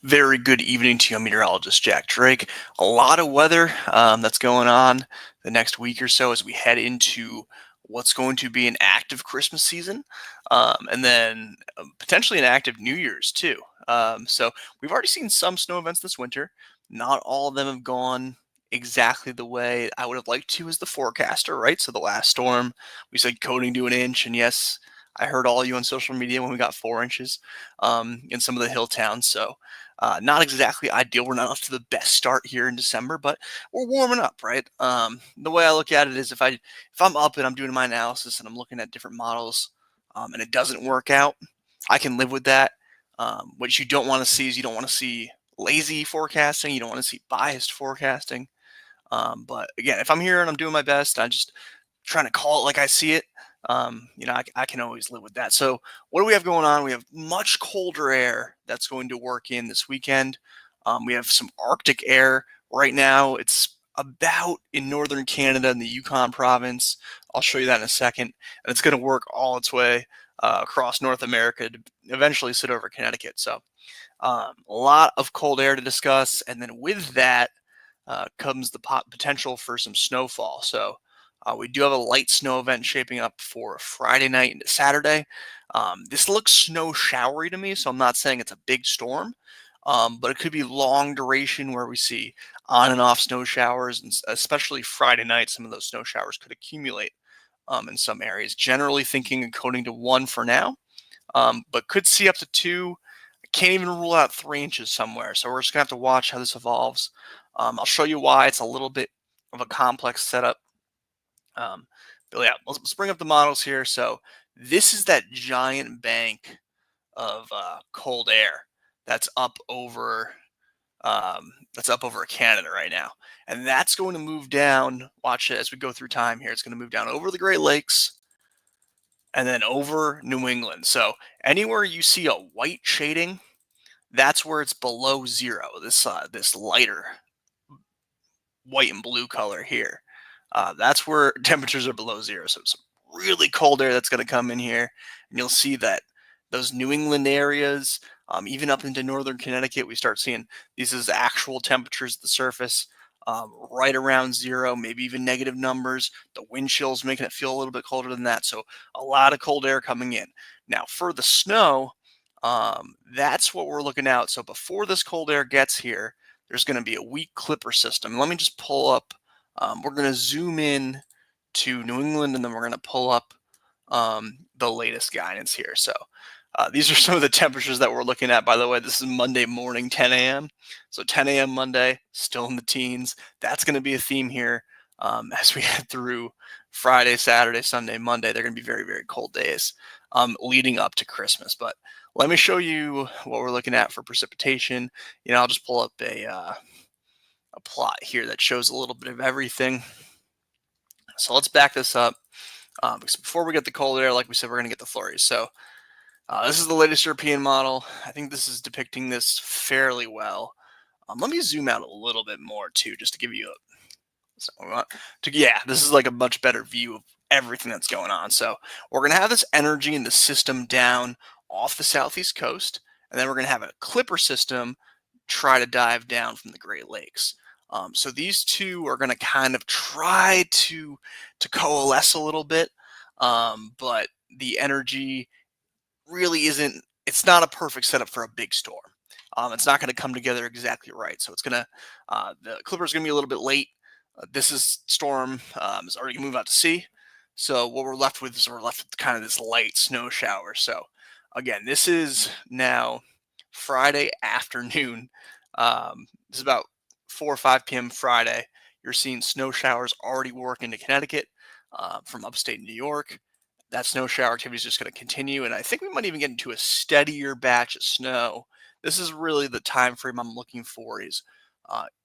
Very good evening to you, meteorologist Jack Drake. A lot of weather that's going on the next week or so as we head into what's going to be an active Christmas season, and then potentially an active New Year's too. So we've already seen some snow events this winter. Not all of them have gone exactly the way I would have liked to as the forecaster, right? So the last storm, we said coating to an inch, and yes, I heard all you on social media when we got 4 inches in some of the hill towns. So not exactly ideal. We're not off to the best start here in December, but we're warming up, right? The way I look at it is if I'm up and I'm doing my analysis and I'm looking at different models, and it doesn't work out, I can live with that. What you don't want to see is you don't want to see lazy forecasting. You don't want to see biased forecasting. But again, if I'm here and I'm doing my best, I'm just trying to call it like I see it. I can always live with that. So, what do we have going on? We have much colder air that's going to work in this weekend. We have some Arctic air right now. It's about in northern Canada in the Yukon province. I'll show you that in a second. And it's going to work all its way across North America to eventually sit over Connecticut. So, a lot of cold air to discuss. And then with that, comes the potential for some snowfall. So we do have a light snow event shaping up for Friday night into Saturday. This looks snow showery to me, so I'm not saying it's a big storm, but it could be long duration where we see on and off snow showers, and especially Friday night, some of those snow showers could accumulate in some areas. Generally thinking and coding to one for now, but could see up to two. Can't even rule out 3 inches somewhere. So we're just gonna have to watch how this evolves. I'll show you why it's a little bit of a complex setup. Um, but yeah, let's bring up the models here. So this is that giant bank of cold air that's up over Canada right now, and that's going to move down. Watch it as we go through time here. It's going to move down over the Great Lakes and then over New England. So anywhere you see a white shading, that's where it's below zero. This lighter white and blue color here. That's where temperatures are below zero. So it's really cold air that's going to come in here, and you'll see that those New England areas, even up into northern Connecticut, we start seeing these as actual temperatures at the surface. Right around zero, maybe even negative numbers. The wind chills making it feel a little bit colder than that. So a lot of cold air coming in. Now for the snow, that's what we're looking at. So before this cold air gets here, there's going to be a weak clipper system. Let me just pull up. We're going to zoom in to New England, and then we're going to pull up the latest guidance here. So these are some of the temperatures that we're looking at. By the way, this is Monday morning, 10 a.m. So 10 a.m. Monday, still in the teens. That's going to be a theme here as we head through Friday, Saturday, Sunday, Monday. They're going to be very, very cold days leading up to Christmas. But let me show you what we're looking at for precipitation. I'll just pull up a plot here that shows a little bit of everything. So let's back this up. Because before we get the cold air, like we said, we're going to get the flurries. So this is the latest European model. I think this is depicting this fairly well. Let me zoom out a little bit more too, just to give you this is like a much better view of everything that's going on. So we're going to have this energy in the system down off the southeast coast, and then we're going to have a clipper system try to dive down from the Great Lakes. So these two are going to kind of try to coalesce a little bit, but the energy really isn't. It's not a perfect setup for a big storm. It's not going to come together exactly right. So it's going to the clipper is going to be a little bit late. This is storm is already going to move out to sea. So what we're left with is we're left with kind of this light snow shower. So again, this is now Friday afternoon. This is about 4 or 5 p.m. Friday. You're seeing snow showers already work into Connecticut from upstate New York. That snow shower activity is just going to continue, and I think we might even get into a steadier batch of snow. This is really the time frame I'm looking for is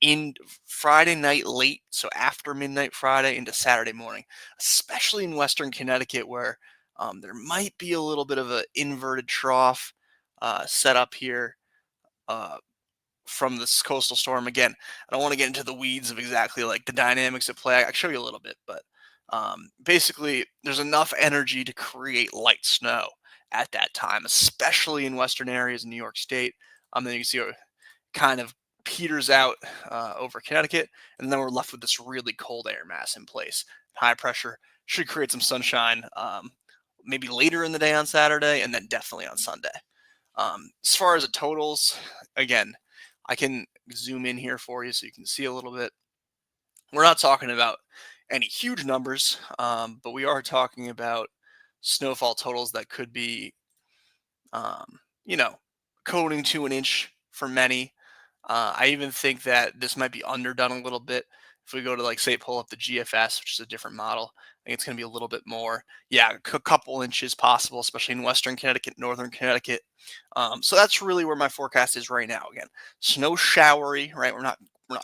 in Friday night late, so after midnight Friday into Saturday morning, especially in Western Connecticut where there might be a little bit of an inverted trough set up here uh, from this coastal storm. Again, I don't want to get into the weeds of exactly like the dynamics at play. I can show you a little bit, but basically, there's enough energy to create light snow at that time, especially in western areas in New York State. Then you can see kind of peters out over Connecticut, and then we're left with this really cold air mass in place. High pressure should create some sunshine, maybe later in the day on Saturday, and then definitely on Sunday. As far as the totals, again, I can zoom in here for you so you can see a little bit. We're not talking about any huge numbers, but we are talking about snowfall totals that could be, um, you know, coating to an inch for many. I even think that this might be underdone a little bit. If we go to, like, say, pull up the GFS, which is a different model, I think it's going to be a little bit more. Yeah, a couple inches possible, especially in Western Connecticut, Northern Connecticut. So that's really where my forecast is right now. Again, snow showery, right? We're not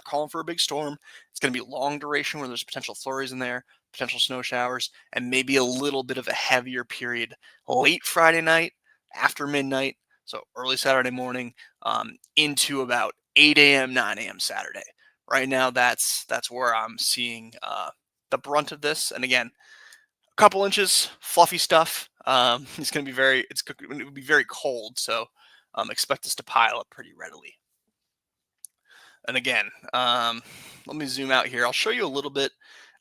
calling for a big storm. It's going to be long duration where there's potential flurries in there, potential snow showers, and maybe a little bit of a heavier period late Friday night, after midnight, so early Saturday morning, into about 8 a.m., 9 a.m. Saturday. Right now, that's where I'm seeing the brunt of this. And again, a couple inches, fluffy stuff. It's going to be it will be very cold, so expect this to pile up pretty readily. And again, let me zoom out here. I'll show you a little bit.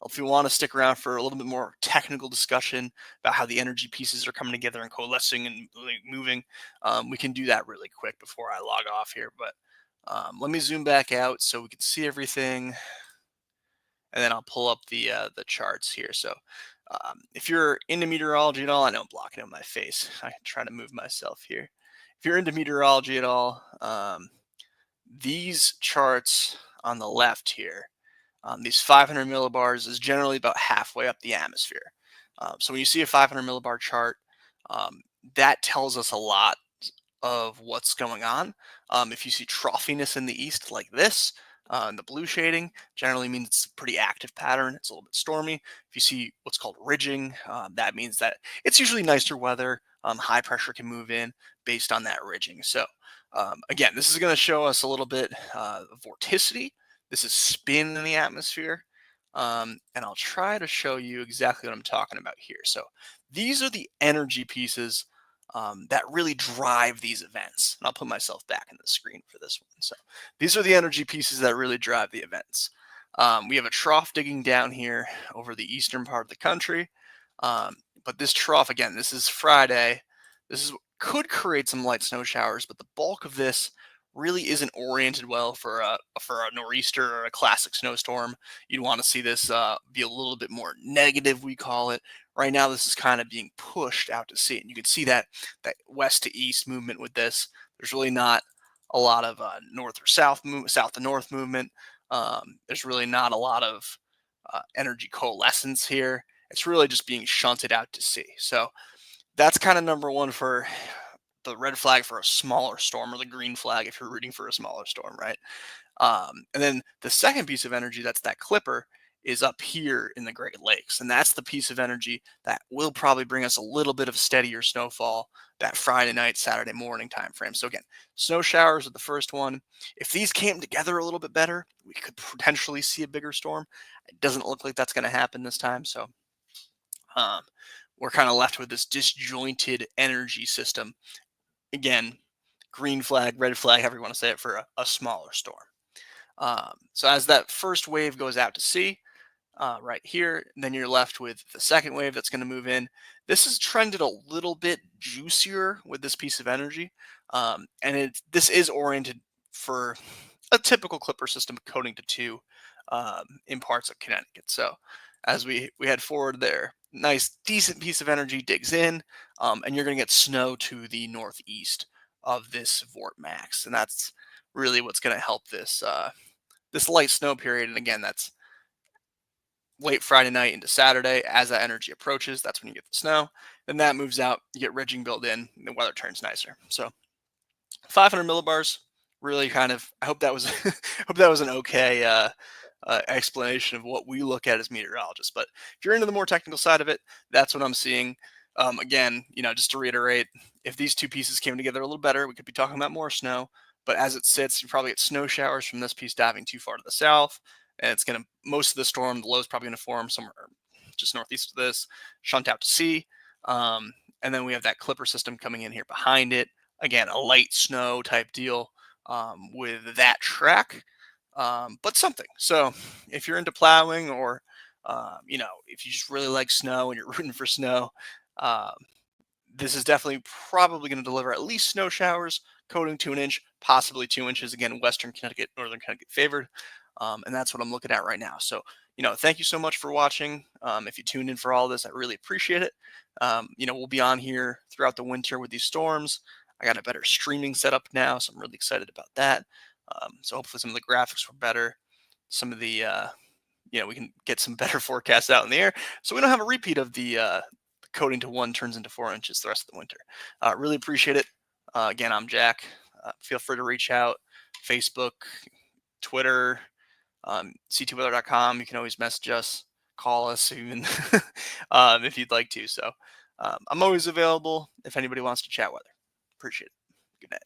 If you want to stick around for a little bit more technical discussion about how the energy pieces are coming together and coalescing and like, moving, we can do that really quick before I log off here. But let me zoom back out so we can see everything, and then I'll pull up the charts here. So if you're into meteorology at all, I know I'm blocking it with my face. I try to move myself here. If you're into meteorology at all, these charts on the left here, these 500 millibars is generally about halfway up the atmosphere. So when you see a 500 millibar chart, that tells us a lot of what's going on. If you see troughiness in the east like this, and the blue shading generally means it's a pretty active pattern. It's a little bit stormy. If you see what's called ridging, that means that it's usually nicer weather. High pressure can move in based on that ridging. So again, this is going to show us a little bit of vorticity. This is spin in the atmosphere. And I'll try to show you exactly what I'm talking about here. So these are the energy pieces that really drive these events. And I'll put myself back in the screen for this one. So these are the energy pieces that really drive the events. We have a trough digging down here over the eastern part of the country. But this trough, again, this is Friday. Could create some light snow showers, but the bulk of this really isn't oriented well for a nor'easter or a classic snowstorm. You'd want to see this be a little bit more negative, we call it. Right now, this is kind of being pushed out to sea, and you can see that west to east movement with this. There's really not a lot of north or south to north movement. There's really not a lot of energy coalescence here. It's really just being shunted out to sea. So that's kind of number one for the red flag for a smaller storm, or the green flag if you're rooting for a smaller storm, right? And then the second piece of energy, that's that clipper, is up here in the Great Lakes. And that's the piece of energy that will probably bring us a little bit of steadier snowfall that Friday night, Saturday morning time frame. So again, snow showers are the first one. If these came together a little bit better, we could potentially see a bigger storm. It doesn't look like that's going to happen this time. So um, we're kind of left with this disjointed energy system. Again, green flag, red flag, however you want to say it, for a smaller storm. So as that first wave goes out to sea, right here, then you're left with the second wave that's going to move in. This is trended a little bit juicier with this piece of energy, and this is oriented for a typical clipper system coating to two in parts of Connecticut. So as we head forward there, nice decent piece of energy digs in, and you're going to get snow to the northeast of this Vort Max, and that's really what's going to help this light snow period. And again, that's late Friday night into Saturday. As that energy approaches, that's when you get the snow. Then that moves out, you get ridging built in, and the weather turns nicer. So 500 millibars, really kind of. I hope that was hope that was an okay explanation of what we look at as meteorologists. But if you're into the more technical side of it, that's what I'm seeing. Again, just to reiterate, if these two pieces came together a little better, we could be talking about more snow. But as it sits, you probably get snow showers from this piece diving too far to the south, and it's going to most of the storm. The low is probably going to form somewhere just northeast of this, shunt out to sea, and then we have that clipper system coming in here behind it. Again, a light snow type deal. with that track, but something. So if you're into plowing or, if you just really like snow and you're rooting for snow, um, this is definitely probably going to deliver at least snow showers, coating 2 inch, possibly 2 inches. Again, Western Connecticut, Northern Connecticut favored. And that's what I'm looking at right now. So, thank you so much for watching. If you tuned in for all this, I really appreciate it. We'll be on here throughout the winter with these storms. I got a better streaming setup now, so I'm really excited about that. So hopefully some of the graphics were better. Some of the, we can get some better forecasts out in the air, so we don't have a repeat of the coating to 1 turns into 4 inches the rest of the winter. Really appreciate it. Again, I'm Jack. Feel free to reach out. Facebook, Twitter, ctweather.com. You can always message us, call us, even if you'd like to. So I'm always available if anybody wants to chat weather. Appreciate it. Good night.